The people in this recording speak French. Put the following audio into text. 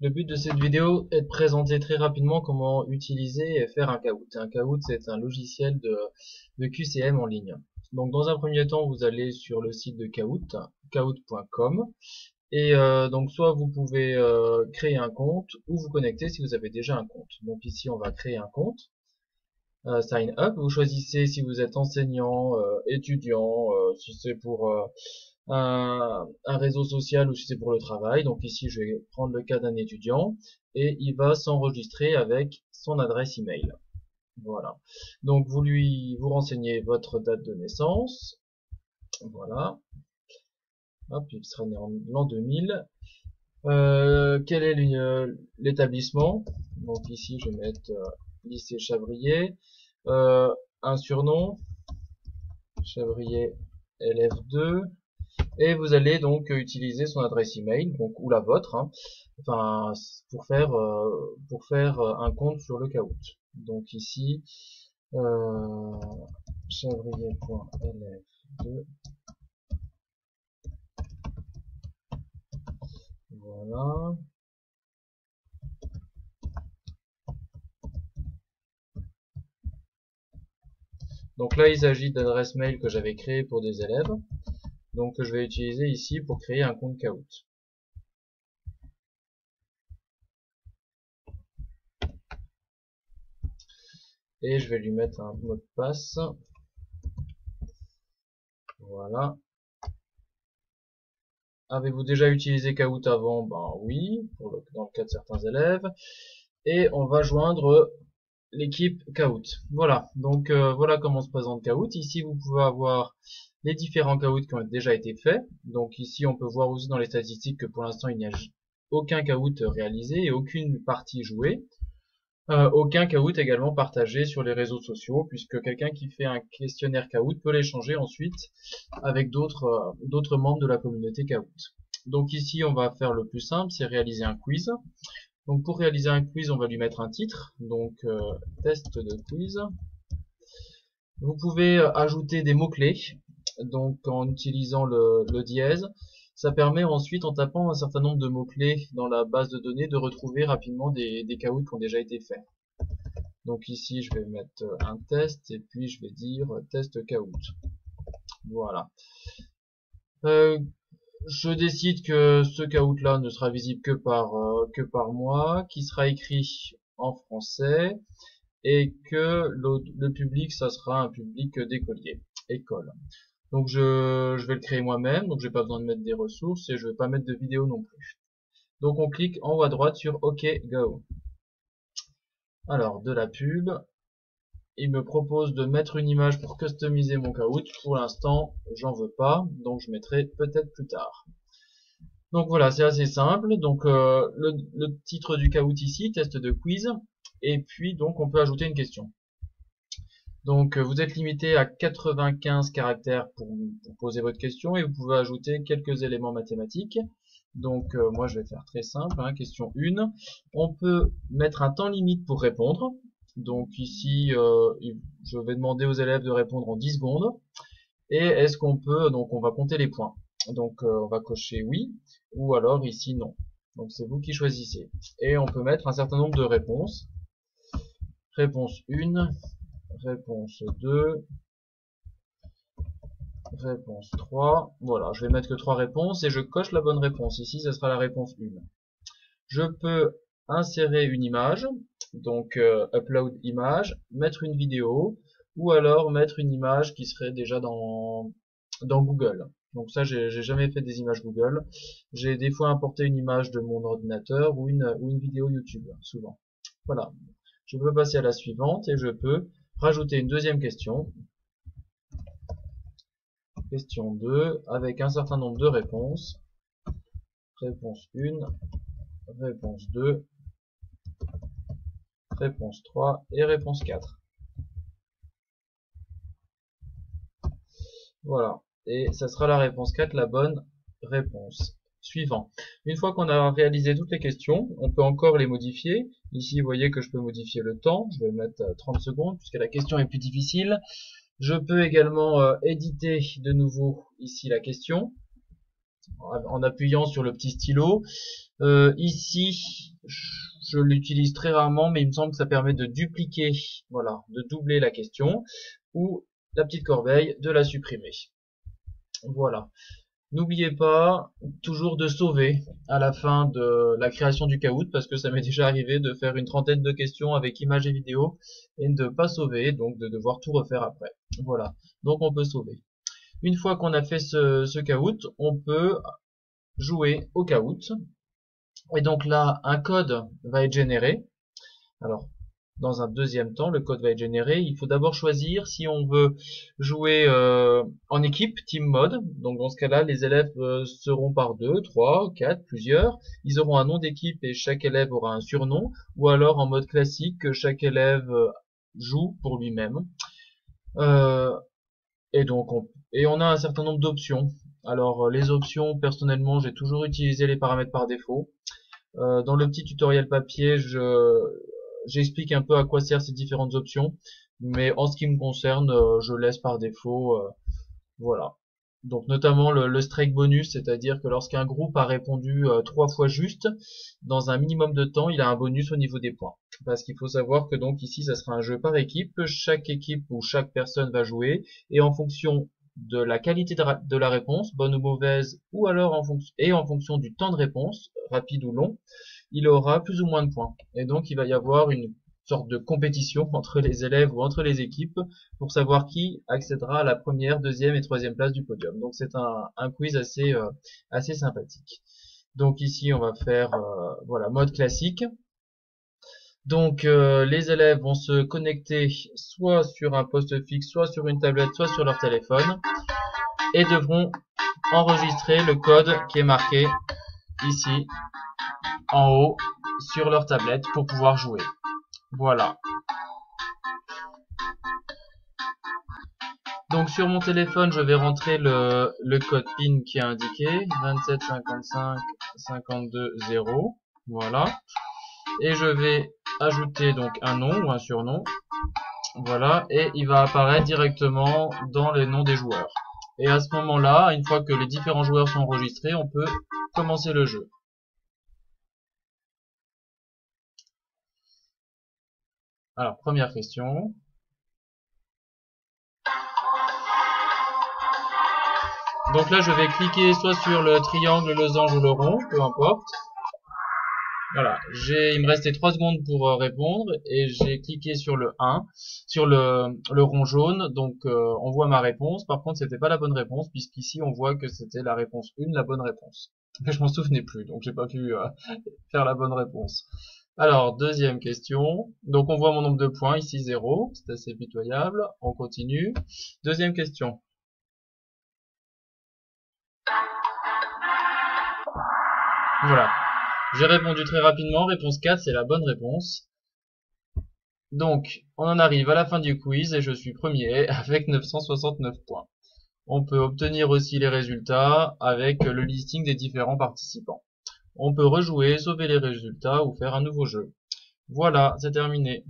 Le but de cette vidéo est de présenter très rapidement comment utiliser et faire un Kahoot. Un Kahoot, c'est un logiciel de QCM en ligne. Donc dans un premier temps, vous allez sur le site de Kahoot, kahoot.com, et donc soit vous pouvez créer un compte ou vous connecter si vous avez déjà un compte. Donc ici, on va créer un compte. Sign up, vous choisissez si vous êtes enseignant, étudiant, si c'est pour un réseau social ou si c'est pour le travail. Donc ici, je vais prendre le cas d'un étudiant et il va s'enregistrer avec son adresse email. Voilà. Donc vous renseignez votre date de naissance. Voilà. Hop, il sera né en l'an 2000. Quel est l'établissement? Donc ici, je vais mettre lycée Chavrier. Un surnom, Chavrier élève 2. Et vous allez donc utiliser son adresse email, donc ou la vôtre, hein, enfin pour faire un compte sur le Kahoot. Donc ici chavrier.lf2, voilà. Donc là il s'agit d'adresse mail que j'avais créée pour des élèves, donc que je vais utiliser ici pour créer un compte Kahoot. Et je vais lui mettre un mot de passe. Voilà. Avez-vous déjà utilisé Kahoot avant? Ben oui, dans le cas de certains élèves. Et on va joindre l'équipe Kahoot. Voilà, donc voilà comment se présente Kahoot. Ici, vous pouvez avoir les différents Kahoot qui ont déjà été faits. Donc ici, on peut voir aussi dans les statistiques que pour l'instant, il n'y a aucun Kahoot réalisé et aucune partie jouée. Aucun Kahoot également partagé sur les réseaux sociaux, puisque quelqu'un qui fait un questionnaire Kahoot peut l'échanger ensuite avec d'autres membres de la communauté Kahoot. Donc ici, on va faire le plus simple, c'est réaliser un quiz. Donc pour réaliser un quiz, on va lui mettre un titre, donc test de quiz. Vous pouvez ajouter des mots-clés, donc en utilisant le dièse. Ça permet ensuite, en tapant un certain nombre de mots-clés dans la base de données, de retrouver rapidement des Kahoot qui ont déjà été faits. Donc ici, je vais mettre un test, et puis je vais dire test Kahoot. Voilà. Je décide que ce Kahoot là ne sera visible que par moi, qui sera écrit en français, et que le public, ça sera un public d'écoliers, école. Donc je vais le créer moi-même, donc j'ai pas besoin de mettre des ressources et je vais pas mettre de vidéo non plus. Donc on clique en haut à droite sur OK Go. Alors de la pub, il me propose de mettre une image pour customiser mon Kahoot. Pour l'instant, j'en veux pas, donc je mettrai peut-être plus tard. Donc voilà, c'est assez simple. Donc le titre du Kahoot ici, test de quiz, et puis donc on peut ajouter une question. Donc vous êtes limité à 95 caractères pour poser votre question et vous pouvez ajouter quelques éléments mathématiques. Donc moi je vais faire très simple, hein, question 1. On peut mettre un temps limite pour répondre. Donc ici je vais demander aux élèves de répondre en 10 secondes. Et est-ce qu'on peut, donc on va compter les points. Donc on va cocher oui ou alors ici non. Donc c'est vous qui choisissez. Et on peut mettre un certain nombre de réponses. Réponse 1, réponse 2, réponse 3. Voilà, je vais mettre que 3 réponses et je coche la bonne réponse. Ici, ce sera la réponse 1. Je peux insérer une image, donc upload image, mettre une vidéo, ou alors mettre une image qui serait déjà dans Google. Donc ça, j'ai jamais fait des images Google. J'ai des fois importé une image de mon ordinateur ou une vidéo YouTube, souvent. Voilà. Je peux passer à la suivante et je peux rajouter une deuxième question. Question 2, avec un certain nombre de réponses. Réponse 1, réponse 2, réponse 3 et réponse 4. Voilà. Et ça sera la réponse 4, la bonne réponse. Suivant. Une fois qu'on a réalisé toutes les questions, on peut encore les modifier. Ici, vous voyez que je peux modifier le temps. Je vais mettre 30 secondes puisque la question est plus difficile. Je peux également éditer de nouveau ici la question. en appuyant sur le petit stylo. Ici, je l'utilise très rarement, mais il me semble que ça permet de dupliquer, voilà, de doubler la question, ou la petite corbeille, de la supprimer. Voilà. N'oubliez pas toujours de sauver à la fin de la création du Kahoot, parce que ça m'est déjà arrivé de faire une trentaine de questions avec images et vidéos et de ne pas sauver, donc de devoir tout refaire après. Voilà. Donc on peut sauver. Une fois qu'on a fait ce Kahoot, on peut jouer au Kahoot. Et donc là, un code va être généré. Alors, dans un deuxième temps, le code va être généré. Il faut d'abord choisir si on veut jouer en équipe, team mode. Donc dans ce cas-là, les élèves seront par 2, 3, 4, plusieurs. Ils auront un nom d'équipe et chaque élève aura un surnom. Ou alors en mode classique, chaque élève joue pour lui-même. Et donc on a un certain nombre d'options. Alors les options, personnellement, j'ai toujours utilisé les paramètres par défaut. Dans le petit tutoriel papier, j'explique un peu à quoi servent ces différentes options, mais en ce qui me concerne, je laisse par défaut, voilà. Donc notamment le strike bonus, c'est-à-dire que lorsqu'un groupe a répondu 3 fois juste, dans un minimum de temps, il a un bonus au niveau des points. Parce qu'il faut savoir que donc ici, ça sera un jeu par équipe, chaque équipe ou chaque personne va jouer, et en fonction de la qualité de la réponse, bonne ou mauvaise, ou alors en fonction du temps de réponse, rapide ou long, il aura plus ou moins de points. Et donc il va y avoir une sorte de compétition entre les élèves ou entre les équipes pour savoir qui accédera à la première, deuxième et troisième place du podium. Donc c'est un quiz assez sympathique. Donc ici on va faire voilà, mode classique. Donc les élèves vont se connecter soit sur un poste fixe, soit sur une tablette, soit sur leur téléphone et devront enregistrer le code qui est marqué ici en haut sur leur tablette pour pouvoir jouer. Voilà. Donc sur mon téléphone, je vais rentrer le code PIN qui est indiqué 27 55 52 0. Voilà. Et je vais ajouter donc un nom ou un surnom. Voilà, et il va apparaître directement dans les noms des joueurs. Et à ce moment-là, une fois que les différents joueurs sont enregistrés, on peut commencer le jeu. Alors, première question. Donc là, je vais cliquer soit sur le triangle, le losange ou le rond, peu importe. Voilà, il me restait 3 secondes pour répondre et j'ai cliqué sur le 1, sur le rond jaune, donc on voit ma réponse. Par contre, c'était pas la bonne réponse puisqu'ici on voit que c'était la réponse 1, la bonne réponse. Mais je m'en souvenais plus, donc j'ai pas pu faire la bonne réponse. Alors, deuxième question. Donc on voit mon nombre de points, ici 0, c'est assez pitoyable. On continue. Deuxième question. Voilà. J'ai répondu très rapidement, réponse 4, c'est la bonne réponse. Donc, on en arrive à la fin du quiz et je suis premier avec 969 points. On peut obtenir aussi les résultats avec le listing des différents participants. On peut rejouer, sauver les résultats ou faire un nouveau jeu. Voilà, c'est terminé.